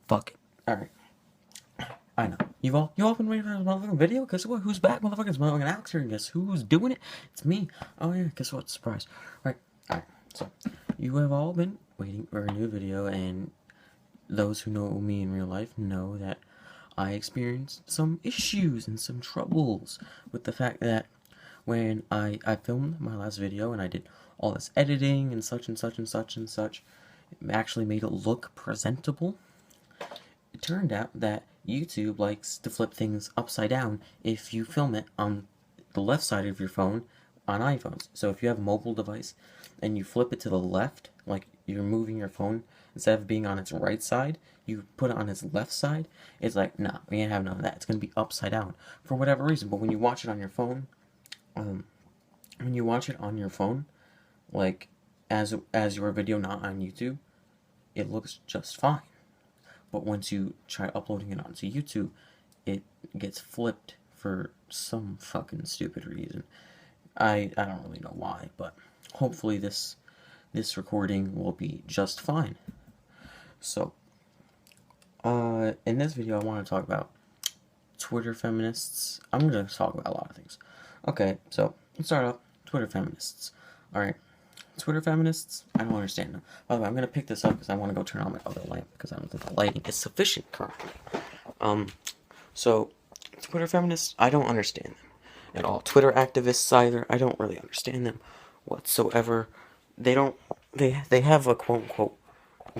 Fuck it. Alright. I know. You all been waiting for this motherfucking video? Guess what? Who's back, motherfuckers? It's motherfucking Alex here, and guess who's doing it? It's me. Oh yeah, guess what? Surprise. Alright. So, you have all been waiting for a new video, and those who know me in real life know that I experienced some issues and some troubles with the fact that when I filmed my last video and I did all this editing and such and such and such and such, it actually made it look presentable. It turned out that YouTube likes to flip things upside down if you film it on the left side of your phone on iPhones. So if you have a mobile device and you flip it to the left, like you're moving your phone, instead of being on its right side, you put it on its left side, it's like, nah, we ain't have none of that. It's going to be upside down for whatever reason. But when you watch it on your phone, like as your video not on YouTube, it looks just fine. But once you try uploading it onto YouTube, it gets flipped for some fucking stupid reason. I don't really know why, but hopefully this recording will be just fine. So, in this video I want to talk about Twitter feminists. I'm going to talk about a lot of things. Okay, so let's start off. Twitter feminists. Alright. Twitter feminists, I don't understand them. By the way, I'm going to pick this up because I want to go turn on my other lamp because I don't think the lighting is sufficient currently. So, Twitter feminists, I don't understand them at all. Twitter activists either, I don't really understand them whatsoever. They have a quote-unquote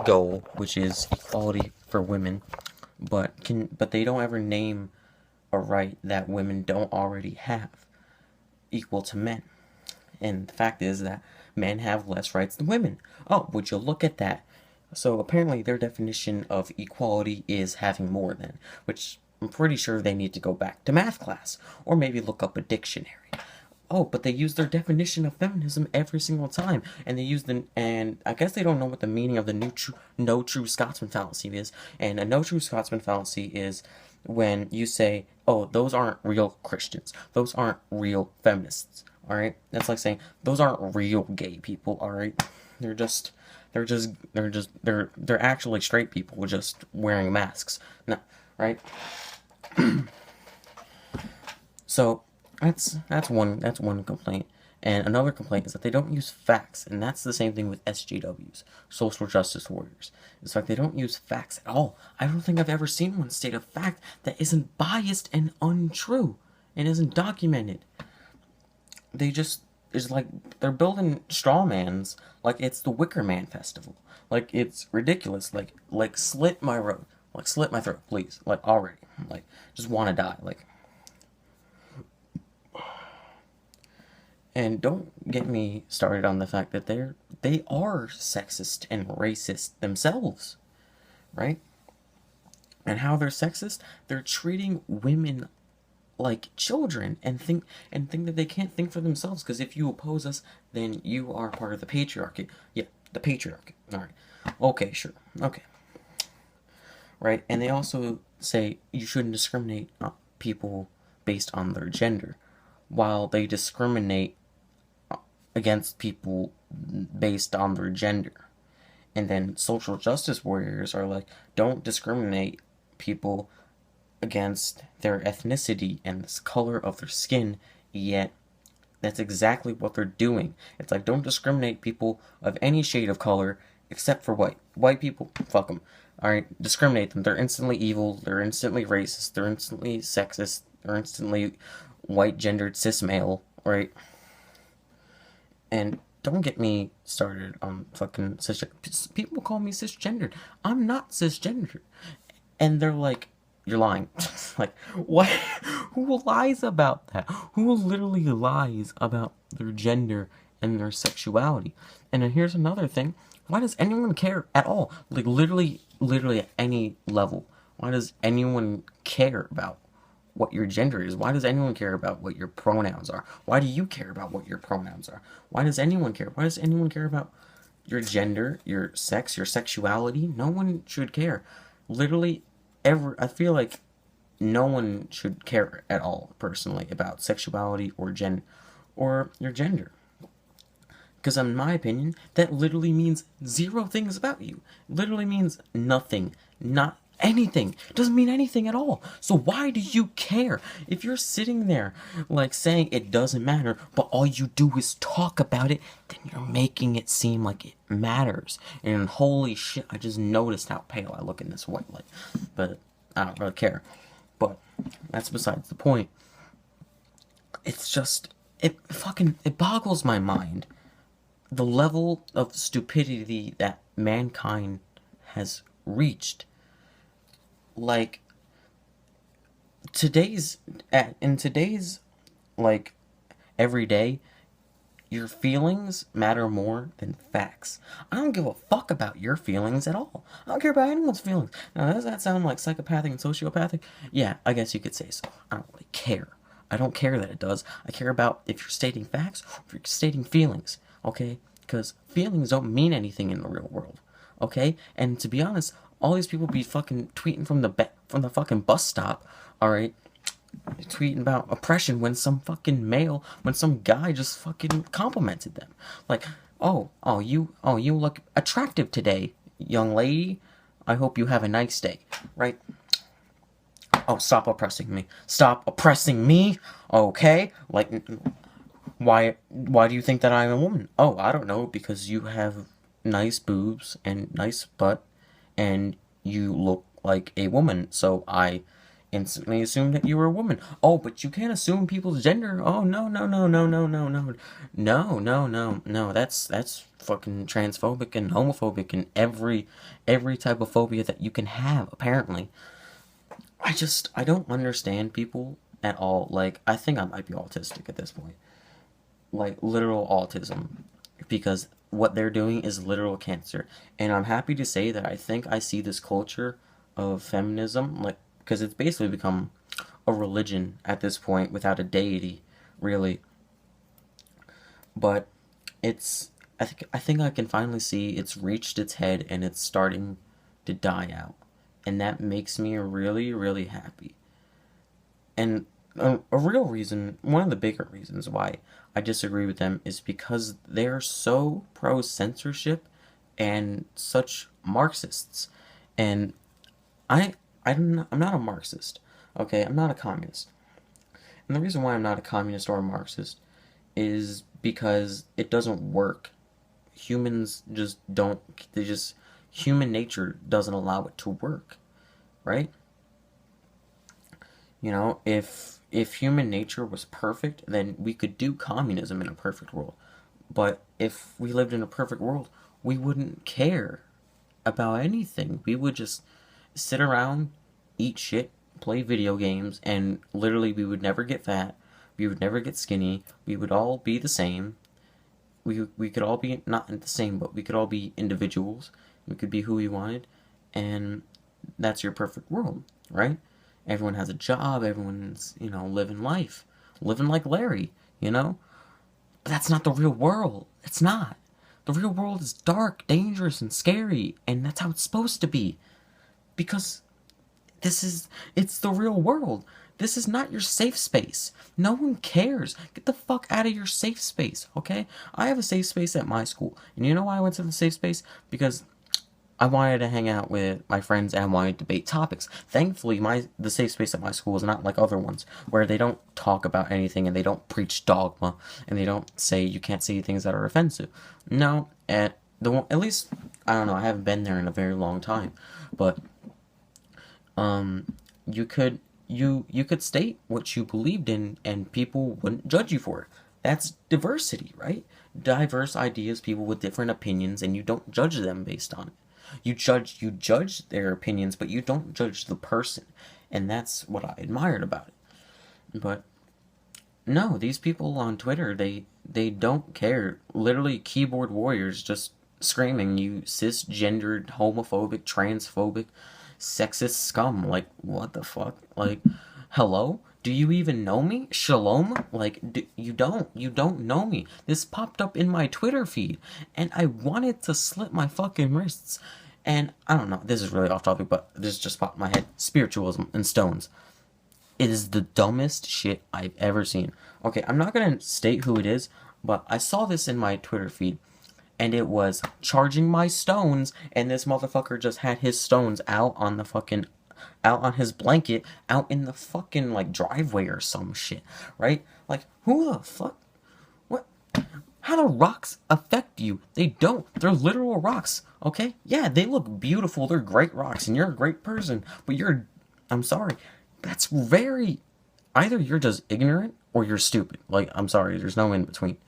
goal, which is equality for women, but they don't ever name a right that women don't already have, equal to men. And the fact is that men have less rights than women. Oh, would you look at that? So apparently their definition of equality is having more than, which I'm pretty sure they need to go back to math class, or maybe look up a dictionary. Oh, but they use their definition of feminism every single time, and and I guess they don't know what the meaning of the no true Scotsman fallacy is, and a no true Scotsman fallacy is when you say, oh, those aren't real Christians, those aren't real feminists, alright? That's like saying, those aren't real gay people, alright? They're actually straight people just wearing masks, no, right? So, that's one complaint. And another complaint is that they don't use facts, and that's the same thing with SJWs, social justice warriors. In fact, they don't use facts at all. I don't think I've ever seen one state a fact that isn't biased and untrue and isn't documented. It's like they're building straw mans like it's the Wicker Man Festival. Like, it's ridiculous. Like slit my throat. Like, slit my throat, please. Like, already. Like, just want to die. Like, and don't get me started on the fact that they are sexist and racist themselves, right? And how they're sexist? They're treating women like children and think that they can't think for themselves, because if you oppose us, then you are part of the patriarchy. Yeah, the patriarchy. All right. Okay, sure. Okay. Right? And they also say you shouldn't discriminate people based on their gender, while they discriminate against people based on their gender. And then social justice warriors are like, don't discriminate people against their ethnicity and the color of their skin, yet that's exactly what they're doing. It's like, don't discriminate people of any shade of color except for white. White people, fuck them. Alright, discriminate them. They're instantly evil, they're instantly racist, they're instantly sexist, they're instantly white gendered cis male, right? And don't get me started on fucking people call me cisgendered. I'm not cisgendered. And they're like, you're lying. Like, what? Who lies about that? Who literally lies about their gender and their sexuality? And then here's another thing. Why does anyone care at all? Like, literally at any level. Why does anyone care about what your gender is? Why does anyone care about what your pronouns are? Why do you care about what your pronouns are? Why does anyone care? Why does anyone care about your gender, your sex, your sexuality? No one should care. Literally, I feel like no one should care at all, personally, about sexuality or your gender. Because in my opinion, that literally means zero things about you. Literally means nothing. Not anything. It doesn't mean anything at all. So why do you care? If you're sitting there, like, saying it doesn't matter, but all you do is talk about it, then you're making it seem like it matters. And holy shit, I just noticed how pale I look in this white light. But I don't really care. But that's besides the point. It's just, it boggles my mind. The level of stupidity that mankind has reached. Like, in today's, like, every day, your feelings matter more than facts. I don't give a fuck about your feelings at all. I don't care about anyone's feelings. Now, does that sound like psychopathic and sociopathic? Yeah, I guess you could say so. I don't really care. I don't care that it does. I care about if you're stating facts or if you're stating feelings, okay? Because feelings don't mean anything in the real world, okay? And to be honest, all these people be fucking tweeting from the fucking bus stop, alright? Tweeting about oppression when some guy just fucking complimented them. Like, you look attractive today, young lady. I hope you have a nice day, right? Oh, stop oppressing me. Stop oppressing me, okay? Like, why do you think that I'm a woman? Oh, I don't know, because you have nice boobs and nice butt, and you look like a woman, so I instantly assumed that you were a woman. Oh, but you can't assume people's gender. Oh, no. No, that's fucking transphobic and homophobic and every type of phobia that you can have, apparently. I don't understand people at all. Like, I think I might be autistic at this point. Like, literal autism. Because what they're doing is literal cancer. And I'm happy to say that I think I see this culture of feminism, like, because it's basically become a religion at this point without a deity, really. But I think I can finally see it's reached its head and it's starting to die out. And that makes me really, really happy. And a real reason, one of the bigger reasons why I disagree with them is because they're so pro-censorship and such Marxists. And I'm not a Marxist, okay? I'm not a communist. And the reason why I'm not a communist or a Marxist is because it doesn't work. Humans just don't, human nature doesn't allow it to work, right? You know, if human nature was perfect, then we could do communism in a perfect world. But if we lived in a perfect world, we wouldn't care about anything. We would just sit around, eat shit, play video games, and literally we would never get fat. We would never get skinny. We would all be the same. We could all be, not the same, but we could all be individuals. We could be who we wanted. And that's your perfect world, right? Everyone has a job. Everyone's, living life. Living like Larry, But that's not the real world. It's not. The real world is dark, dangerous, and scary. And that's how it's supposed to be. Because it's the real world. This is not your safe space. No one cares. Get the fuck out of your safe space, okay? I have a safe space at my school. And you know why I went to the safe space? Because I wanted to hang out with my friends and wanted to debate topics. Thankfully, the safe space at my school is not like other ones, where they don't talk about anything and they don't preach dogma and they don't say you can't say things that are offensive. No, at least I don't know. I haven't been there in a very long time, but you could state what you believed in and people wouldn't judge you for it. That's diversity, right? Diverse ideas, people with different opinions, and you don't judge them based on it. You judge their opinions, but you don't judge the person. And that's what I admired about it. But no, these people on Twitter, they don't care. Literally keyboard warriors just screaming, you cisgendered, homophobic, transphobic, sexist scum. Like, what the fuck? Like, hello? Do you even know me? Shalom? Like, you don't know me. This popped up in my Twitter feed, and I wanted to slit my fucking wrists. And, I don't know, this is really off topic, but this just popped in my head. Spiritualism and stones. It is the dumbest shit I've ever seen. Okay, I'm not gonna state who it is, but I saw this in my Twitter feed, and it was charging my stones, and this motherfucker just had his stones out on the fucking out on his blanket out in the fucking like driveway or some shit, right? Like, who the fuck? What? How do rocks affect you? They don't. They're literal rocks, okay? Yeah, they look beautiful. They're great rocks, and you're a great person. But I'm sorry. That's very. Either you're just ignorant or you're stupid. Like, I'm sorry. There's no in between.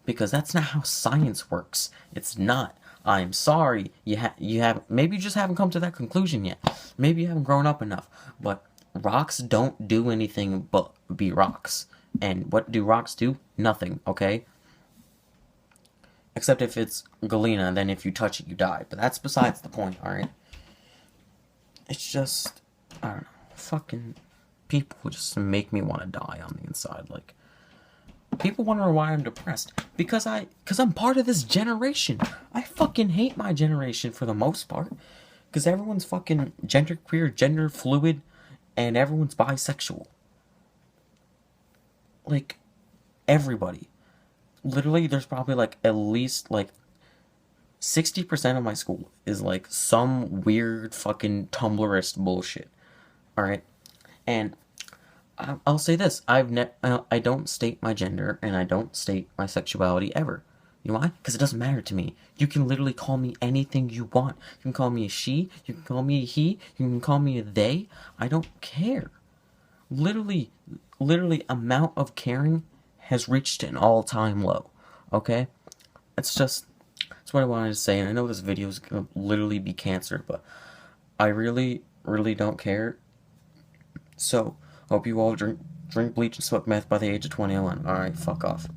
Because that's not how science works. It's not. I'm sorry. You have maybe you just haven't come to that conclusion yet. Maybe you haven't grown up enough. But rocks don't do anything but be rocks. And what do rocks do? Nothing, okay? Except if it's Galena, then if you touch it, you die. But that's besides the point, alright? It's just, I don't know. Fucking people just make me want to die on the inside. Like, people wonder why I'm depressed. Because I'm part of this generation. I fucking hate my generation for the most part. Because everyone's fucking genderqueer, gender fluid, and everyone's bisexual. Like, everybody. Literally, there's probably like at least like 60% of my school is like some weird fucking Tumblrist bullshit. Alright? And I'll say this: I don't state my gender and I don't state my sexuality ever. You know why? Because it doesn't matter to me. You can literally call me anything you want. You can call me a she. You can call me a he. You can call me a they. I don't care. Literally, amount of caring has reached an all-time low. Okay? That's what I wanted to say. And I know this video is gonna literally be cancer, but I really, really don't care. So, hope you all drink bleach and smoke meth by the age of 21. Alright, fuck off.